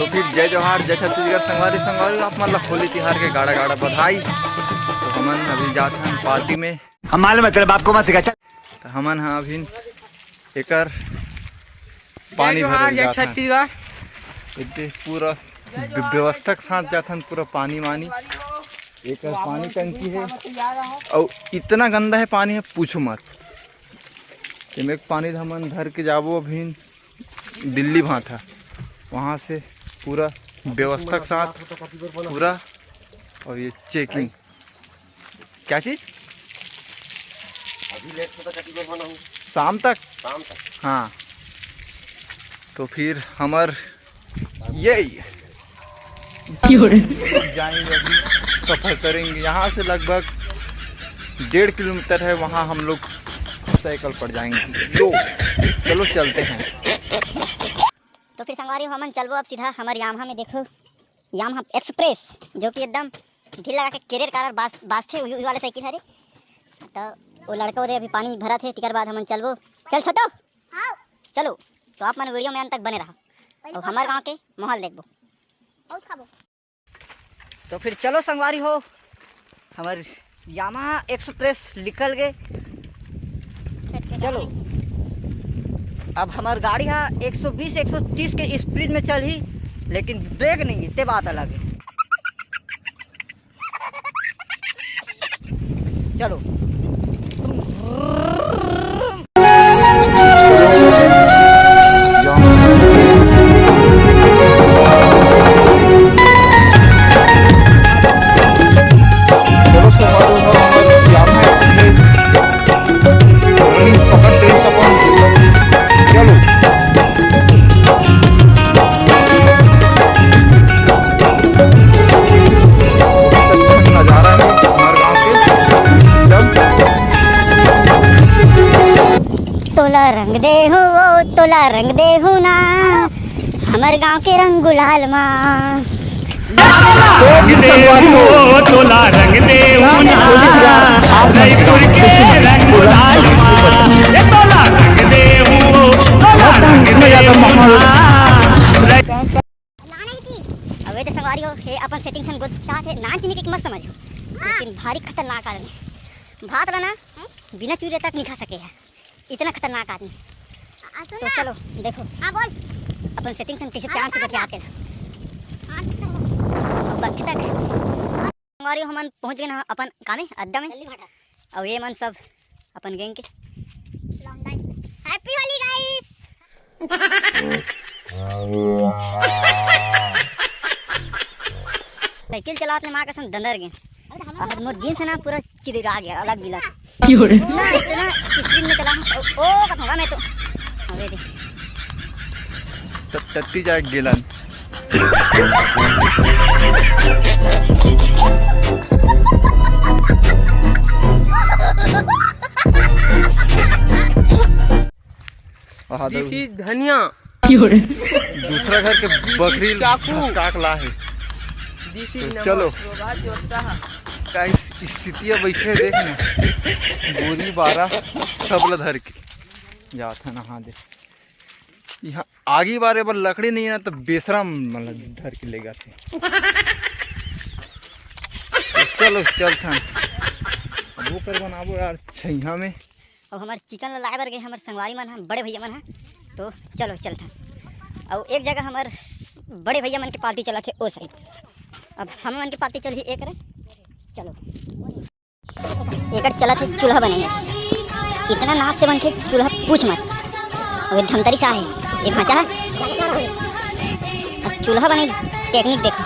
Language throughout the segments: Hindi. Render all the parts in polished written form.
तो फिर जय जवाहर जय छत्तीसगढ़ संगवारी संगवारी आप मतलब होली तिहार के गाड़ा गाड़ा बधाई। तो हमन अभी जाते हैं पार्टी में। हम मालूम है तेरे बाप को मत सिखा। तो हमन हाँ अभी एकर पानी भरे छत्तीसगढ़ पूरा व्यवस्था के साथ जाथन। पूरा पानी वानी एक पानी टंकी है और इतना गंदा है पानी है पूछो मत। एक पानी हमन भर के जाबो अभी दिल्ली वहाँ था, वहाँ से पूरा व्यवस्था के साथ पूरा। और ये चेकिंग क्या चीज़ शाम तक हाँ। तो फिर हमार यही जाएंगे अभी सफ़र करेंगे। यहाँ से लगभग 1.5 किलोमीटर है, वहाँ हम लोग साइकिल पर जाएंगे। तो चलो चलते हैं। तो फिर संगवारी हमन चलबो अब सीधा हमारे यामाहा में। देखो यामाहा एक्सप्रेस जो कि एकदम ढील लगा के केरियर कार बास थे उस वाले साइकिल हरे। तो वो लड़का उधर अभी पानी भरा थे, तिकर बाद हमन चलबो। चल छोटो हाँ चलो। तो आप मन वीडियो में अंत तक बने रहो और हमारे गाँव के माहौल देखबो। तो फिर चलो संगवारी हो हमारे यामाहा एक्सप्रेस निकल गए। चलो अब हमारी गाड़ी है 120-130 के स्पीड में चल ही, लेकिन ब्रेक नहीं इतने बात अलग है। चलो रंग दे हो तोला रंग दे हो ना हमारे गांव के रंग गुलाल माँ। तोला रंग दे हो ना रायपुर के रंग गुलाल माँ। तोला रंग दे हो तोला रंग दे अबे तो सवारी हो हे अपन सेटिंग सन गोता थे ना चीनी के मत समझो, लेकिन भारी खतरनाक आदमी भात रहा बिना चूरे तक नहीं खा सके है, इतना खतरनाक आदमी। तो चलो देखो हाँ बोल अपन सेटिंग सन कैसे प्यार से बतियाते हैं बंकी तक। हमारी हमन पहुंच गए ना अपन कामे अड्डा में। और ये मन सब अपन गैंग के हैप्पी होली गाइस। साइकिल चलाते माँ कसम दंदर गए। अब मोर दिन से ना पूरा चिड़ा गया अलग बिला इतना स्पीड में चला। ओ कहूँगा मैं तो अबे देख तत्ती जाए गिलन। धनिया दूसरा घर के बकरी काकला है। तो चलो क्या स्थितियाँ वैसे देखना गोली 12 सबला धर के जाता नहा दे। यहाँ आगे बारे बार लकड़ी नहीं है ना तो बेसरा मतलब धर के ले जाते। तो चलो चलता वो कर बनाबो यार छैया में। अब हमारे चिकन लाए बर गए हमारे संगवारी मन हम बड़े भैया मन है। तो चलो चलता। और एक जगह हमारे बड़े भैया मन के पार्टी चला थे ओ साइड। अब हम मन की पार्टी चल एक करे। चलो एक चला थे चूल्हा बनेंगे। इतना नाक से बन के चूल्हा पूछ मत। और ये धमतरी सा है ये भांचा है। अब चूल्हा बने टेक्निक देखो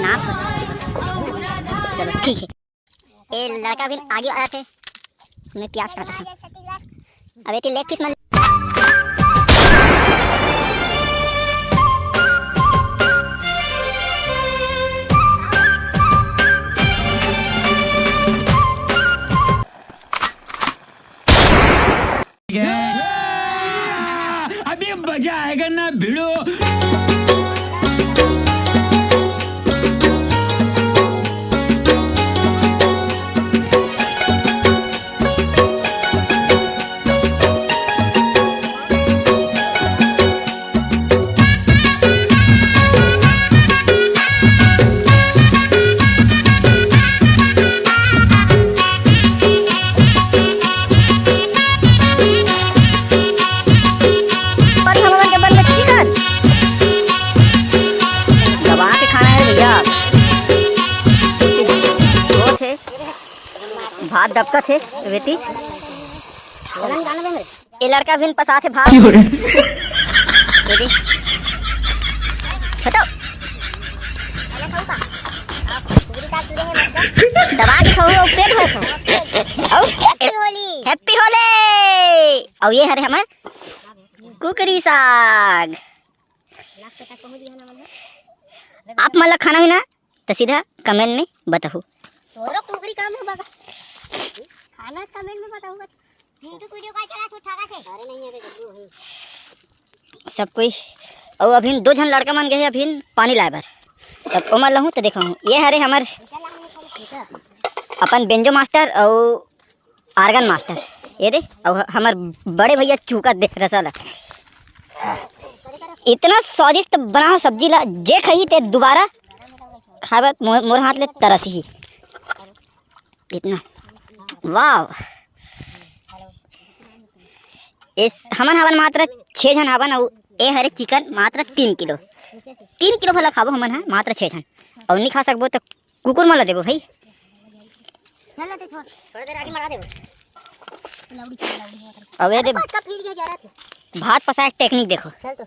नाक। चलो ठीक है। ये लड़का भी आगे आया थे हमने प्याज काटा था। अब ये लेग पीस अभी मजा आएगा ना भिड़ो। दिक्कत है बेटी। ये लड़का भी पसा थे भाग बेटी छोटो दबा के खाओ पेट भर खाओ। हैप्पी होली। और ये हरे हमार कुकरी साग। आप मतलब खाना भी ना तो सीधा कमेंट में बताओ। तोरो कुकरी काम है बाबा खाना कमेंट में बताओ। वीडियो का चला तो उठागा थे अरे नहीं है जल्दी है सब कोई। और अभी 2 जन लड़का मन गए अभी पानी लाए बर तब उमर लहूँ तो देखो ये हरे हमार अपन बेंजो मास्टर और आर्गन मास्टर ये दे। और हमार बड़े भैया चूका दे रसाला इतना स्वादिष्ट बना सब्जी ला जे खही ते दोबारा खाबे मोर हाथ ले तरस ही इतना वाह। इस हमन मात्र 6 जन हवन और ए हरे चिकन मात्र 3 किलो भला खाबो हमन हा मात्र 6 जन। और नहीं खा सकबो तो कुकुर मला देबो भाई। चल ले छोड़ थोड़ी देर आगे मरा दे लौड़ी अब ये दे का फिर गया जा रहा था भात पसाए टेक्निक देखो। चल तो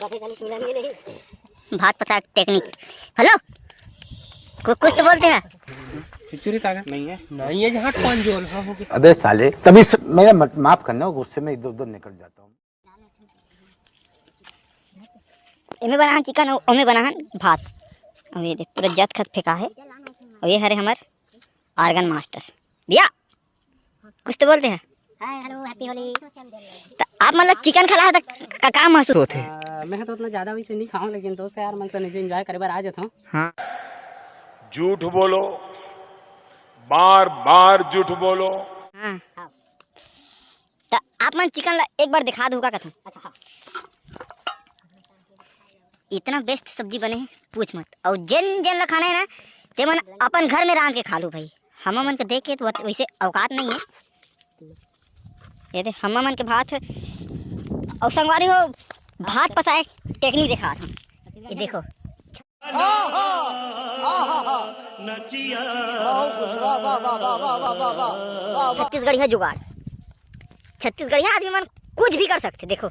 कभी कभी चूल्हा में नहीं भात पसाए टेक्निक। हेलो कुछ तो बोलते हैं चिचुरी सागर नहीं है जहाँ कौन जोल हो गया। अबे साले तभी मेरा माफ करना गुस्से में इधर उधर निकल जाता हूँ। इमे बनाहन चिकन और ओमे बनाहन भात। अब ये देख पूरा जत खत फेंका है। और ये हरे हमार आर्गन मास्टर भैया कुछ तो बोलते हैं। Hi hello happy Holi. तो आप मतलब चिकन खा तो का महसूस होते हैं? मैं तो उतना ज्यादा वैसे नहीं खाऊं लेकिन दोस्त यार मन से नीचे एंजॉय करे बार आ जाता हूँ। हाँ झूठ बोलो बार बार झूठ बोलो। हाँ तो आप मन चिकन ला एक बार दिखा दूंगा कथन। अच्छा हाँ इतना बेस्ट सब्जी बने हैं पूछ मत। और जिन ला खाना है ना ते मन अपन घर में रांध के खा लो भाई। हम मन के देख के तो वैसे औकात नहीं है। ये देख हम मन के भात और संगवारी हो भात पसाए टेक्निक दिखा था। ये देखो छत्तीसगढ़िया जुगाड़। छत्तीसगढ़िया आदमी मन कुछ भी कर सकते। देखो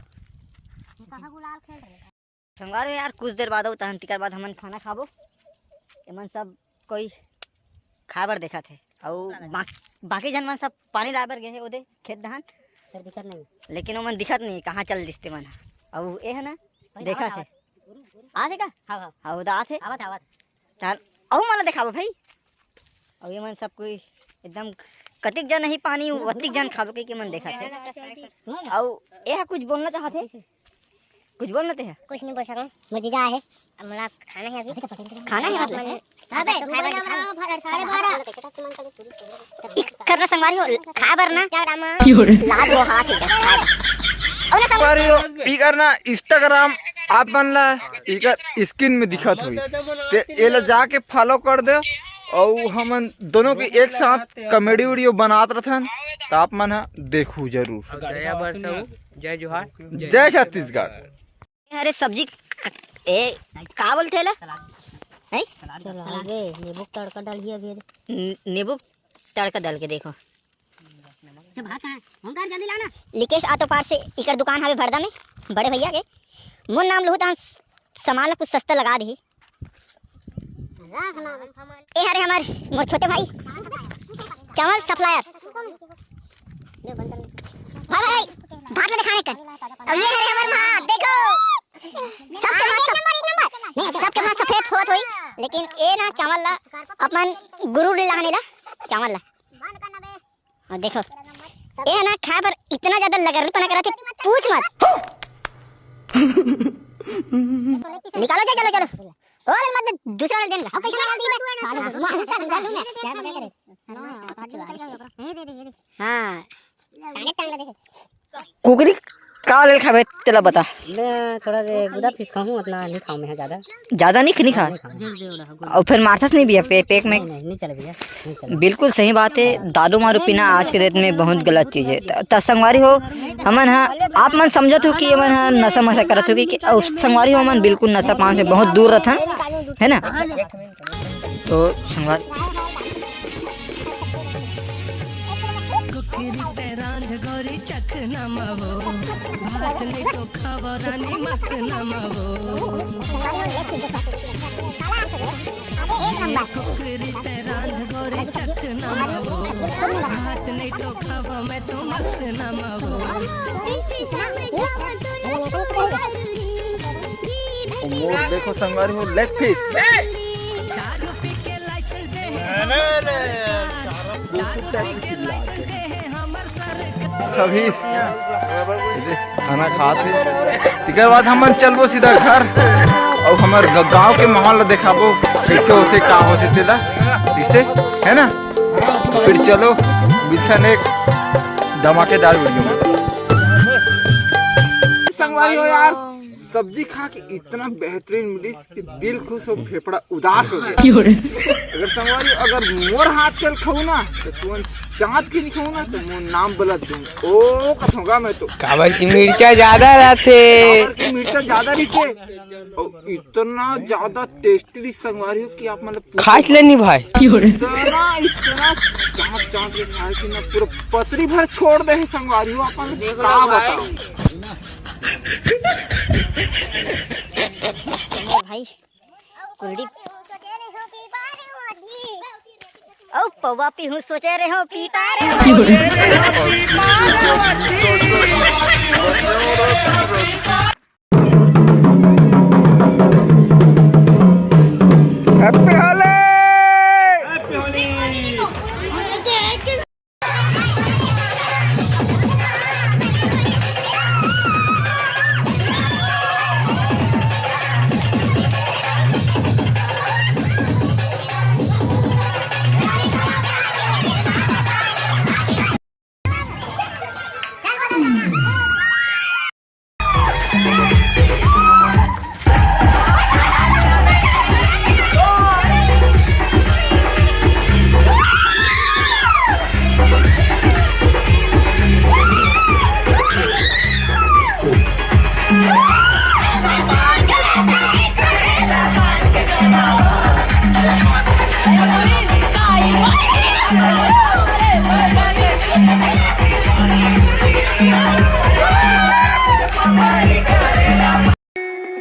संगवारी यार कुछ देर बाद तहन तिकर बाद हमन खाना खाबो। एमन सब कोई खाबर देखा थे और बाकी जन मन सब पानी लाबर गए ओदे खेत धान फिर दिक्कत नहीं लेकिन वो मन दिखत नहीं कहाँ चल दिसते मन। और ये है ना देखा थे आते का हाँ हाँ हाँ उदा आते आवत आवत तान और मला दिखाबो भाई। और ये मन सब कोई एकदम कतिक जन नहीं पानी वतिक जन खाबो के मन देखा थे। और ये कुछ बोलना चाहते कुछ बोलना थे? कुछ नहीं बोल सकूं मुझे जा है अब मला खाना है अभी खाना है मतलब अबे करना संगवारी हो खाबर ना लाद वो हाथ संगवारी हो ई करना इंस्टाग्राम आप मन ला इकर स्क्रीन में दिखत हुई ते एला जाके फॉलो कर दे। और हमन दोनों के एक साथ कॉमेडी वीडियो बनात रहथन तो आप मन देखू जरूर। जय जोहार जय छत्तीसगढ़। अरे सब्जी ए का बोलते हैं नहीं नींबू तड़का डालिए अभी नींबू तड़का डाल के देखो। अच्छा भात है ओंकार जल्दी लाना। लिकेश ऑटो पार्ट से इकर दुकान हवे भरदा में बड़े भैया के मोर नाम लहू ता सामान कुछ सस्ता लगा दी। ए हरे हमार मोर छोटे भाई चावल सप्लायर भाई भात में दिखाने कर। अब ये हरे हमार मां देखो सबके मां नहीं सबके मां सफेद होत होई लेकिन ए ना चावल ला अपन गुरु ले लाने ला चावल ला। और देखो ए ना खाए पर इतना ज्यादा लगरल पना करते पूछ मत। निकालो जा चलो चलो और मत दूसरा वाला देना अब कैसे डाल दी मैं हां कुकरी का ले खाबे तेला बता। मैं थोड़ा दे गुदा फिश खाऊं उतना नहीं खाऊं मैं ज्यादा नहीं खा और फिर मारथस नहीं भैया पेट में नहीं चले भैया नहीं चले। बिल्कुल सही बात है। दारू मारू पीना आज के डेट में बहुत गलत चीज है। तब संगवारी हो हमन आप मन समझत हो कि हमन नशा मशा करत हो कि संगवारी हो हमन बिल्कुल नशा पान से बहुत दूर रहथन है ना। तो संगवारी कुकरी तेरांध गोरी चख नमवो भात नहीं तो खावो रानी मख नमवो कुकरी तेरांध गोरी चख नमवो भात नहीं तो खावो मैं तो मख नमवो मोर देखो संगवारी हो लेग पीस दारू पी के लाइसेंस दे सभी खाना खाते तिकर बाद हमन चलबो सीधा घर और हमार गांव के माहौल देखाबो कैसे होते का होते तेला इसे है ना। तो फिर चलो मिशन एक धमाकेदार वीडियो में। संगवारी हो यार सब्जी खा के इतना बेहतरीन मिली कि दिल खुश हो फेफड़ा उदास हो गया। अगर संगवारी अगर मोर हाथ के खाऊ ना तो तुम चाँद के नहीं खाऊ ना तो मोर नाम बलत दूँ ओ कथोगा मैं तो काबर की मिर्चा ज्यादा रहते मिर्चा ज्यादा रही से और इतना ज्यादा टेस्टी संगवारी हो कि आप मतलब खास लेनी भाई इतना चाँद के खाए कि ना पूरा पतरी भर छोड़ दे संगवारी हो अपन का बताओ भाई कुलदीप ओ पौवा पीहू सोचे रहे हो पीता रहे हैप्पी होली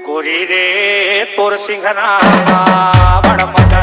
गोरी रे तोर सिंघना बड़ मजा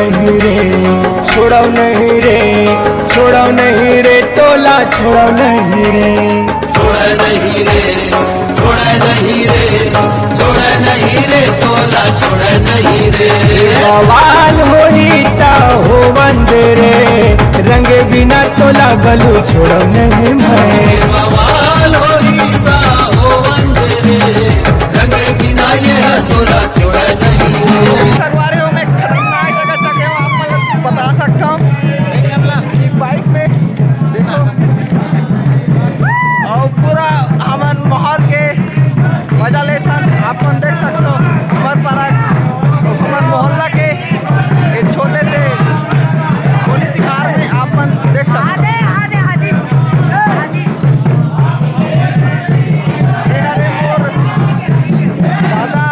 नहीं रे, छोड़ो नहीं रे, छोड़ो नहीं रे, टोला छोड़ो नहीं रे, छोड़े नहीं रे, छोड़े नहीं रे, छोड़े नहीं रे, टोला छोड़े नहीं रे। बवाल होई ता हो बंदरे, रंग बिना टोला गलू छोड़ो नहीं मैं। बवाल होई ता हो बंदरे, रंग बिना ये टोला छोड़े नहीं रे। संगवारियों में खतरनाक जगह जगह आपको बता सकता हूँ। बाइक में देखो और पूरा हमार माहौल के मजा लेता अपन देख सकते हो। हमार पारा हमार मोहल्ला के एक छोटे से होली त्योहार में अपन देख सकते हो। ये हरे मोर दादा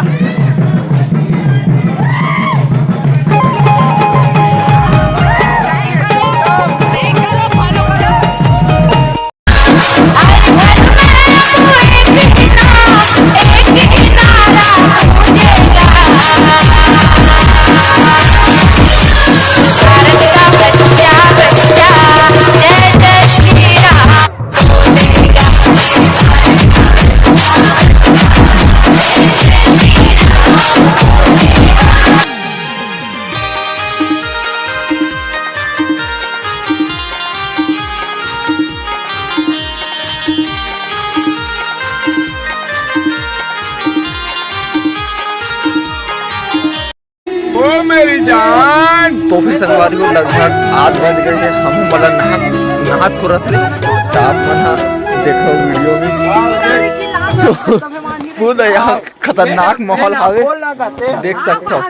ओ मेरी जान। तो फिर संगवारी को लगभग 8 बज गए हैं। हम मला नहात खुरत ले ताप मना देखो वीडियो में। तो पूरा यहाँ खतरनाक माहौल हावे देख सकते हो।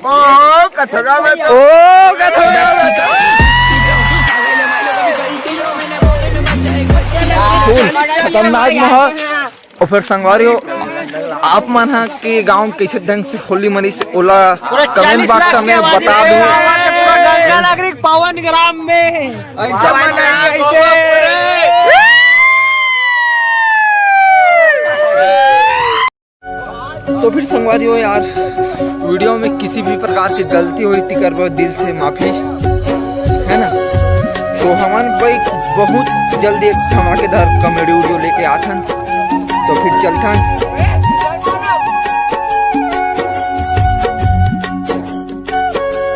ओ कचरा में खतरनाक माहौल। और फिर संगवारियों आप मन हा के गांव कैसे ढंग से होली मनी से ओला कमेंट बॉक्स में बता दो। नागरिक पावन ग्राम में ऐसा तो फिर संगवारियों यार वीडियो में किसी भी प्रकार की गलती हुई थी कर दिल से माफी है ना। तो हमन भाई बहुत जल्दी एक धमाकेदार कॉमेडी वीडियो लेके आथन। तो फिर चलता